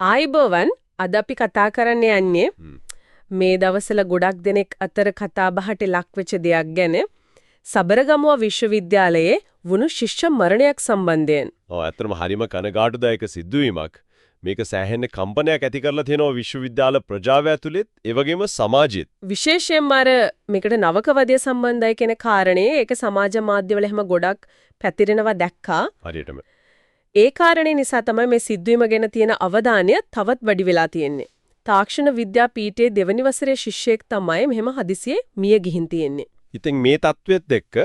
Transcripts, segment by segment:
ආයිබෝවන් අද අපි කතා කරන්න යන්නේ මේ දවස්වල ගොඩක් දෙනෙක් අතර කතා බහට ලක්වෙච්ච දෙයක් ගැන සබරගමුව විශ්වවිද්‍යාලයේ වුණු ශිෂ්‍ය මරණයක් සම්බන්ධයෙන්. ඔව් ඇත්තටම හරිම කනගාටුදායක සිදුවීමක්. මේක සෑහෙන කම්පනයක් ඇති කරලා තියෙනවා විශ්වවිද්‍යාල ප්‍රජාව ඇතුළෙත් ඒ වගේම සමාජෙත්. විශේෂයෙන්ම මේකට නවකවදය සම්බන්ධයි කියන කාරණේ ඒක සමාජ මාධ්‍යවල හැම ගොඩක් පැතිරෙනවා දැක්කා. හරියටම. ඒ කාරණේ නිසා තමයි මේ සිද්ධවීම ගැන තියෙන අවධානය තවත් වැඩි වෙලා තියෙන්නේ. තාක්ෂණ විද්‍යාපීඨයේ දෙවනි වසරේ ශිෂ්‍යෙක් තමයි මෙහෙම හදිසියේ මිය ගිහින් තියෙන්නේ. ඉතින් මේ තත්වෙත් එක්ක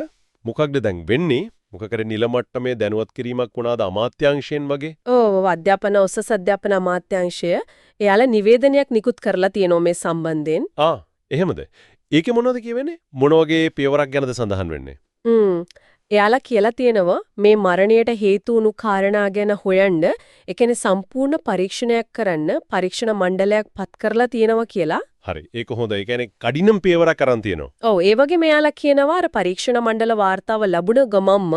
මොකක්ද දැන් වෙන්නේ? මොකකද නිල මට්ටමේ දැනුවත් කිරීමක් වුණාද අමාත්‍යාංශයෙන් වගේ? ඔව් අධ්‍යාපන උසස් අධ්‍යාපන අමාත්‍යාංශය එයාලා නිවේදනයක් නිකුත් කරලා තියෙනවා මේ සම්බන්ධයෙන්. එහෙමද? ඒකේ මොනවද කියවෙන්නේ? මොන වගේ පියවරක් ගැනද සඳහන් වෙන්නේ? එයාලා කියලා තියෙනවා මේ මරණයට හේතු වුණු කාරණා ගැන හොයන්න ඒ කියන්නේ සම්පූර්ණ පරීක්ෂණයක් කරන්න පරීක්ෂණ මණ්ඩලයක් පත් කරලා තියෙනවා කියලා. හරි. ඒක හොඳයි. ඒ කියන්නේ කඩිනම් පියවරක් අරන් තියෙනවා. ඔව් ඒ වගේම එයාලා කියනවා අර පරීක්ෂණ මණ්ඩල වාර්තාව ලැබුණ ගමම්ම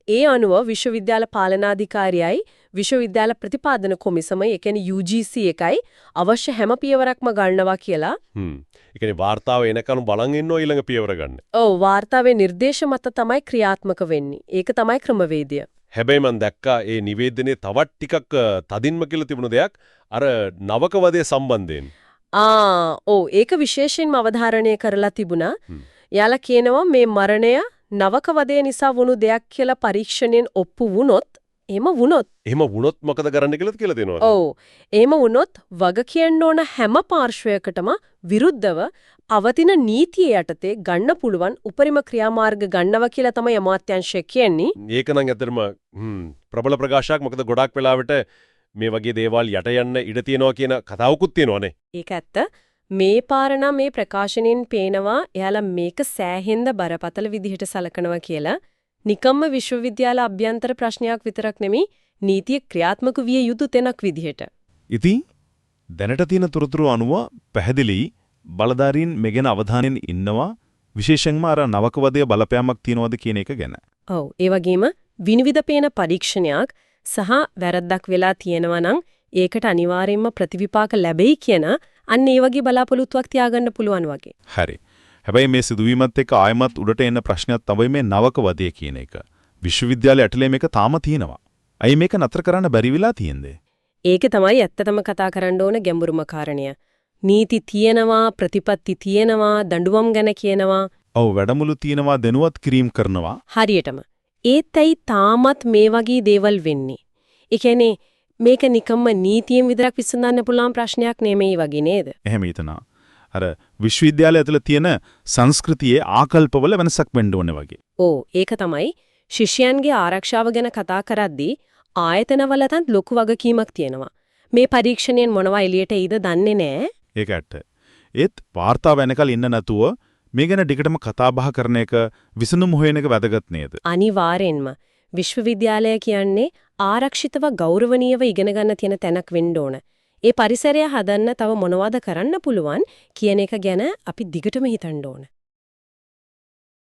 ඒ අනුව විශ්වවිද්‍යාල පාලනාධිකාරියයි විශ්වවිද්‍යාල ප්‍රතිපාදන කොමිසමයි ඒ කියන්නේ UGC එකයි අවශ්‍ය හැම පියවරක්ම ගන්නවා කියලා. ඒ කියන්නේ වාර්තාව එනකන් බලන් ඉන්නෝ ඊළඟ පියවර ගන්න. ඔව් වාර්තාවේ නිර්දේශ මත තමයි ක්‍රියාත්මක වෙන්නේ. ඒක තමයි ක්‍රමවේදය. හැබැයි මම දැක්කා ඒ නිවේදනයේ තවත් ටිකක් තදින්ම කියලා තිබුණ දෙයක් අර නවකවදේ සම්බන්ධයෙන්. ඔව් ඒක විශේෂයෙන්ම අවධාරණය කරලා තිබුණා. එයාලා කියනවා මේ මරණය නවකවදේ නිසා වුණු දෙයක් කියලා පරීක්ෂණයෙන් ඔප්පු වුණොත් එහෙම වුණොත් මොකද කරන්න කියලා දෙනවා. ඔව්. එහෙම වුණොත් වග කියන්න ඕන හැම පාර්ශ්වයකටම විරුද්ධව අවතින නීතිය යටතේ ගන්න පුළුවන් උපරිම ක්‍රියාමාර්ග ගන්නවා කියලා තමයි අමාත්‍යාංශය කියන්නේ. ඒක නම් ඇත්තටම ප්‍රබල ප්‍රකාශයක්. මොකද ගොඩක් වෙලාවට මේ වගේ දේවල් යට යන්න ඉඩ තියෙනවා කියන කතාවකුත් තියෙනවානේ. ඒක ඇත්ත. මේ පාරණ මේ ප්‍රකාශනෙන් පේනවා එයාලා මේක සෑහෙන්ද බරපතල විදිහට සලකනවා කියලා. නිකම්ම විශ්වවිද්‍යාල අභ්‍යන්තර ප්‍රශ්නයක් විතරක් නෙමෙයි නීතිය ක්‍රියාත්මක විය යුතු තැනක් විදිහට. ඉතින් දැනට තියෙන තොරතුරු අනුව පැහැදිලි බලධාරීන් මෙගෙන අවධානයෙන් ඉන්නවා විශේෂයෙන්ම අර නවකවදය බලපෑමක් තියනවද කියන එක ගැන. ඔව් ඒ වගේම විනිවිද පේන පරීක්ෂණයක් සහ වැරද්දක් වෙලා තියෙනවා නම් ඒකට අනිවාර්යයෙන්ම ප්‍රතිවිපාක ලැබෙයි කියන අන්න ඒ වගේ බලාපොරොත්තුවක් තියාගන්න පුළුවන් වගේ. හරි. හැබැයි මේ සිදුවීමත් එක්ක ආයමත් උඩට එන ප්‍රශ්නයක් තමයි මේ නවකවදය කියන එක. විශ්වවිද්‍යාලය ඇතුලේ මේක තාම තියෙනවා. අයි මේක නතර කරන්න බැරි වෙලා තියෙන්නේ. ඒක තමයි ඇත්තටම කතා කරන්න ඕන ගැඹුරුම කාරණය. නීති තියෙනවා, ප්‍රතිපත්ති තියෙනවා, දඬුවම් ගැන කියනවා. ඔව් වැඩමුළු තියෙනවා, දැනුවත් කිරීම කරනවා. හරියටම. ඒත්යි තාමත් මේ වගේ දේවල් වෙන්නේ. ඒ කියන්නේ මේක නිකම්ම නීතියෙන් විතරක් විසඳන්න පුළුවන් ප්‍රශ්නයක් නෙමෙයි වගේ නේද? එහෙම හිතනවා. අර විශ්වවිද්‍යාලය ඇතුළේ තියෙන සංස්කෘතියේ ආකල්පවල වෙනසක් වෙන්න ඕනේ වගේ. ඔව් ඒක තමයි ශිෂ්‍යයන්ගේ ආරක්ෂාව ගැන කතා කරද්දී ආයතනවලටත් ලොකු වගකීමක් තියෙනවා. මේ පරීක්ෂණයෙන් මොනවා එළියට එයිද දන්නේ නැහැ. ඒක ඇත්ත. ඒත් වාර්තාව වෙනකල් ඉන්න නැතුව මේ ගැන ඩිගටම කතා බහ කරන එක විසඳුම් හොයන එක වැදගත් නේද? අනිවාර්යෙන්ම විශ්වවිද්‍යාලය කියන්නේ ආරක්ෂිතව ගෞරවණීයව ඉගෙන ගන්න තියෙන තැනක් වෙන්න ඕන. ඒ පරිසරය හදන්න තව මොනවද කරන්න පුළුවන් කියන එක ගැන අපි දිගටම හිතන්න ඕන.